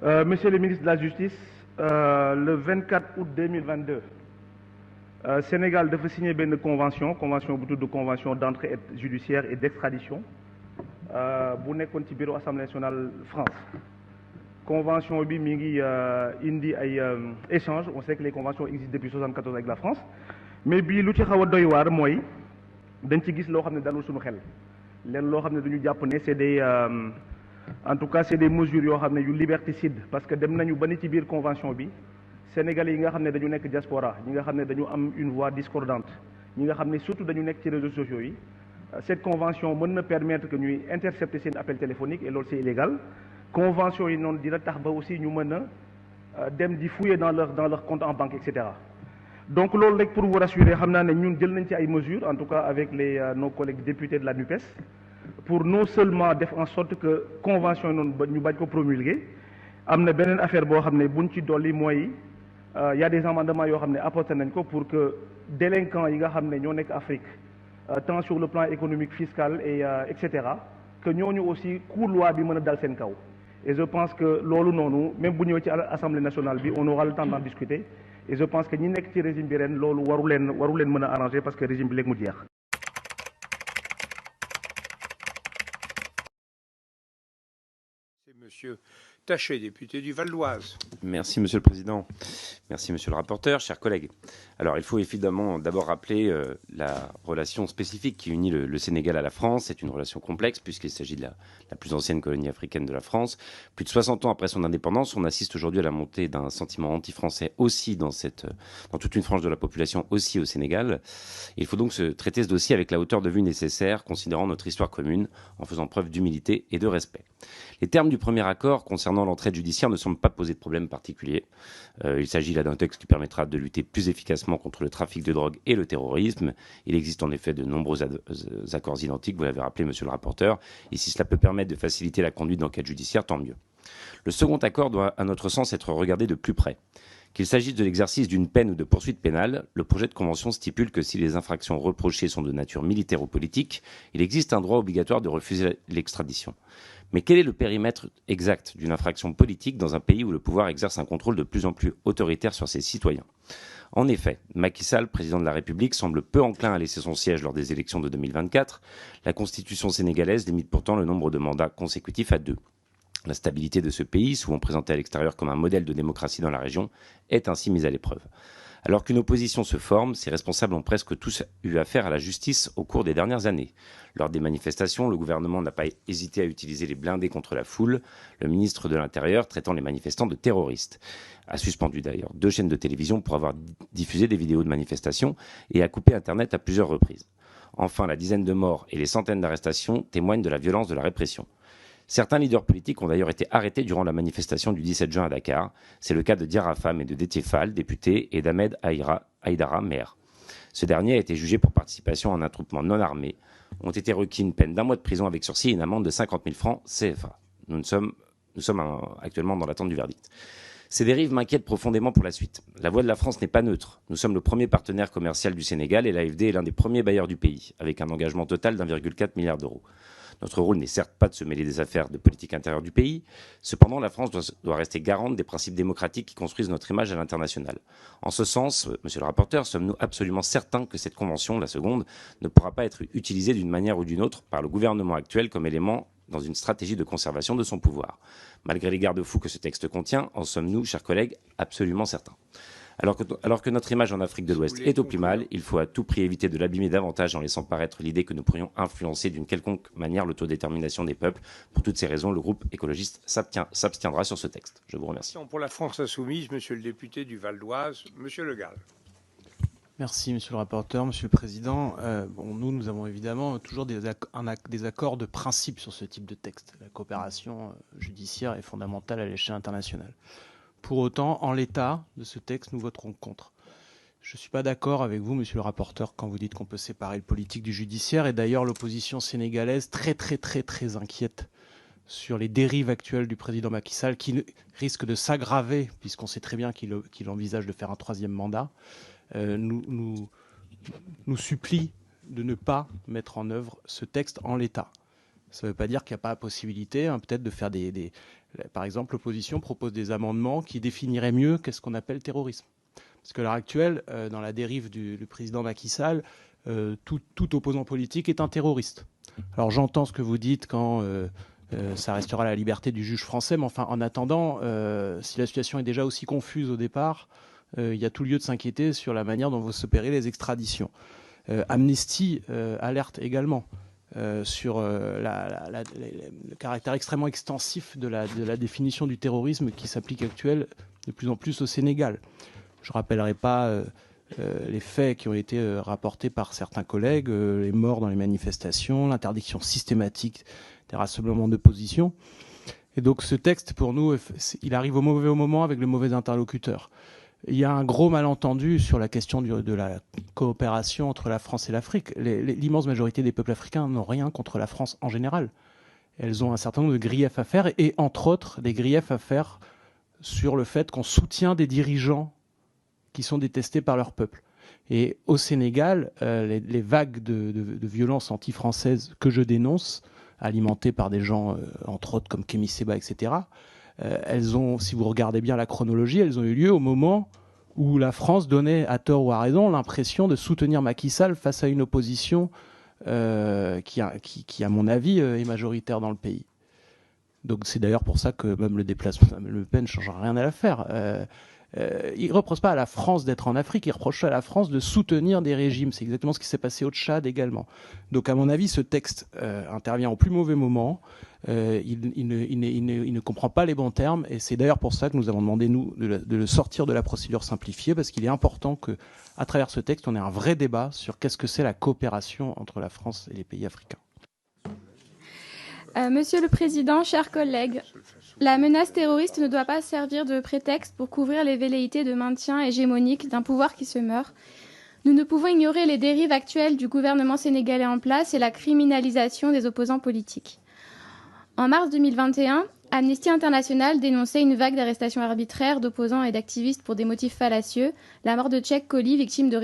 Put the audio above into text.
Monsieur le ministre de la Justice, le 24 août 2022, Sénégal dafa signé une convention bu tudd convention d'entrée judiciaire et d'extradition bu nekkoon ci bureau Assemblée nationale France. Convention bi mi ngi indi ay échanges. On sait que les conventions existent depuis 1974 avec la France, mais bii lu ci xaw a doy waar mooy dañ ci gis loo xam ne dalul suñu xel leen loo xam ne dañu jàpp ne c'est des en tout cas c'est des mesures yoo xam ne yu liberticide, parce que dem nañu ba ni ci biir convention bi Sénégalais yi nga xam ne dañu nekk diaspora, ñi nga xam ne dañu am une voix discordante, ñi nga xam ne surtout dañu nekk ci réseaux sociaux yi, cette convention mën na permettre que ñuy intercepter seen appel téléphonique, et loolu c'est illégal. Convention yi noonu dina tax ba aussi ñu mën a dem di fouiller dans leur compte en banque, etc. Donc loolu rek pour vous rassurer, xam naa ne ñun jël nañ ci ay mesures, en tout cas avec nos collègues députés de la NUPES, pour non seulement def en sorte que convention yi noonu ñu bañ ko promulguer. Am na beneen affaire boo xam ne buñ ci dolli mooy y a des amendements yoo xam ne apporté nañ ko pour que délinquants yi nga xam ne ñoo nekk Afrique, tant sur le plan économique, fiscal et etc., que ñooñu aussi cour loi bi mën a dal seen kaw. Et je pense que loolu noonu même bu ñëwee ci Assemblée nationale bi on aura le temps d'en discuter, et je pense que ñi nekk ci régime bi ren loolu waru leen mën a arranger, parce que régime bi léegi mu jeex. C'est Monsieur Taché, député du Val d'Oise. Merci Monsieur le Président. Merci Monsieur le rapporteur, chers collègues. Alors il faut évidemment d'abord rappeler la relation spécifique qui unit le Sénégal à la France. C'est une relation complexe puisqu'il s'agit de la plus ancienne colonie africaine de la France. Plus de 60 ans après son indépendance, on assiste aujourd'hui à la montée d'un sentiment anti-français aussi dans toute une frange de la population, aussi au Sénégal. Il faut donc se traiter ce dossier avec la hauteur de vue nécessaire, considérant notre histoire commune, en faisant preuve d'humilité et de respect. Les termes du premier accord concernant l'entraide judiciaire ne semblent pas poser de problème particulier. Il s'agit là d'un texte qui permettra de lutter plus efficacement contre le trafic de drogue et le terrorisme. Il existe en effet de nombreux accords identiques, vous l'avez rappelé monsieur le rapporteur, et si cela peut permettre de faciliter la conduite d'enquête judiciaire, tant mieux. Le second accord doit, à notre sens, être regardé de plus près. Qu'il s'agisse de l'exercice d'une peine ou de poursuites pénales, le projet de convention stipule que si les infractions reprochées sont de nature militaire ou politique, il existe un droit obligatoire de refuser l'extradition. Mais quel est le périmètre exact d'une infraction politique dans un pays où le pouvoir exerce un contrôle de plus en plus autoritaire sur ses citoyens ? En effet, Macky Sall, président de la République, semble peu enclin à laisser son siège lors des élections de 2024. La constitution sénégalaise limite pourtant le nombre de mandats consécutifs à 2. La stabilité de ce pays, souvent présenté à l'extérieur comme un modèle de démocratie dans la région, est ainsi mise à l'épreuve. Alors qu'une opposition se forme, ses responsables ont presque tous eu affaire à la justice au cours des dernières années. Lors des manifestations, le gouvernement n'a pas hésité à utiliser les blindés contre la foule, le ministre de l'Intérieur traitant les manifestants de terroristes. A suspendu d'ailleurs 2 chaînes de télévision pour avoir diffusé des vidéos de manifestations et a coupé Internet à plusieurs reprises. Enfin, la dizaine de morts et les centaines d'arrestations témoignent de la violence de la répression. Certains leaders politiques ont d'ailleurs été arrêtés durant la manifestation du 17 juin à Dakar. C'est le cas de Diarra Fam et de Déthié Fall, député, et d'Ahmed Aïdara, maire. Ce dernier a été jugé pour participation à un attroupement non armé. Ont été requis une peine d'1 mois de prison avec sursis et une amende de 50 000 francs CFA. Nous sommes actuellement dans l'attente du verdict. Ces dérives m'inquiètent profondément pour la suite. La voix de la France n'est pas neutre. Nous sommes le premier partenaire commercial du Sénégal et l'AFD est l'un des premiers bailleurs du pays, avec un engagement total d'1,4 milliard d'euros. Notre rôle n'est certes pas de se mêler des affaires de politique intérieure du pays. Cependant, la France doit rester garante des principes démocratiques qui construisent notre image à l'international. En ce sens, monsieur le rapporteur, sommes-nous absolument certains que cette convention, la seconde, ne pourra pas être utilisée d'une manière ou d'une autre par le gouvernement actuel comme élément dans une stratégie de conservation de son pouvoir. Malgré les garde-fous que ce texte contient, en sommes-nous, chers collègues, absolument certains. Alors que notre image en Afrique de l'Ouest est au plus mal, il faut à tout prix éviter de l'abîmer davantage en laissant paraître l'idée que nous pourrions influencer d'une quelconque manière l'autodétermination des peuples. Pour toutes ces raisons, le groupe écologiste s'abstiendra sur ce texte. Je vous remercie. Pour la France insoumise, monsieur le député du Val d'Oise, monsieur Le Gall. Merci, monsieur le rapporteur, monsieur le président. Nous avons évidemment toujours des accords de principe sur ce type de texte. La coopération judiciaire est fondamentale à l'échelle internationale. Pour autant, en l'état de ce texte, nous voterons contre. Je ne suis pas d'accord avec vous, monsieur le rapporteur, quand vous dites qu'on peut séparer le politique du judiciaire. Et d'ailleurs, l'opposition sénégalaise, très inquiète sur les dérives actuelles du président Macky Sall, qui risquent de s'aggraver, puisqu'on sait très bien qu'il envisage de faire un 3e mandat, nous supplie de ne pas mettre en œuvre ce texte en l'état. Ça ne veut pas dire qu'il n'y a pas la possibilité peut-être de faire Par exemple, l'opposition propose des amendements qui définiraient mieux qu'est-ce qu'on appelle terrorisme. Parce qu'à l'heure actuelle, dans la dérive du président Macky Sall, tout opposant politique est un terroriste. Alors j'entends ce que vous dites quand ça restera la liberté du juge français, mais enfin en attendant, si la situation est déjà aussi confuse au départ, il y a tout lieu de s'inquiéter sur la manière dont vont s'opérer les extraditions. Amnesty alerte également sur le caractère extrêmement extensif de la définition du terrorisme qui s'applique actuellement de plus en plus au Sénégal. Je ne rappellerai pas les faits qui ont été rapportés par certains collègues, les morts dans les manifestations, l'interdiction systématique des rassemblements d'opposition. Et donc ce texte, pour nous, il arrive au mauvais moment avec le mauvais interlocuteur. Il y a un gros malentendu sur la question de la coopération entre la France et l'Afrique. L'immense majorité des peuples africains n'ont rien contre la France en général. Elles ont un certain nombre de griefs à faire, et entre autres, des griefs à faire sur le fait qu'on soutient des dirigeants qui sont détestés par leur peuple. Et au Sénégal, les vagues de violence anti-française que je dénonce, alimentées par des gens, entre autres, comme Kémy Séba, etc., elles ont, si vous regardez bien la chronologie, elles ont eu lieu au moment où la France donnait, à tort ou à raison, l'impression de soutenir Macky Sall face à une opposition qui, à mon avis, est majoritaire dans le pays. Donc c'est d'ailleurs pour ça que même le déplacement de Mme Le Pen ne change rien à l'affaire. Il ne reproche pas à la France d'être en Afrique, il reproche à la France de soutenir des régimes. C'est exactement ce qui s'est passé au Tchad également. Donc à mon avis, ce texte intervient au plus mauvais moment. Il ne comprend pas les bons termes, et c'est d'ailleurs pour ça que nous avons demandé, nous, de le sortir de la procédure simplifiée, parce qu'il est important qu'à travers ce texte, on ait un vrai débat sur qu'est-ce que c'est la coopération entre la France et les pays africains. Monsieur le Président, chers collègues, la menace terroriste ne doit pas servir de prétexte pour couvrir les velléités de maintien hégémonique d'un pouvoir qui se meurt. Nous ne pouvons ignorer les dérives actuelles du gouvernement sénégalais en place et la criminalisation des opposants politiques. En mars 2021, Amnesty International dénonçait une vague d'arrestations arbitraires d'opposants et d'activistes pour des motifs fallacieux, la mort de Tchèque Colli, victime de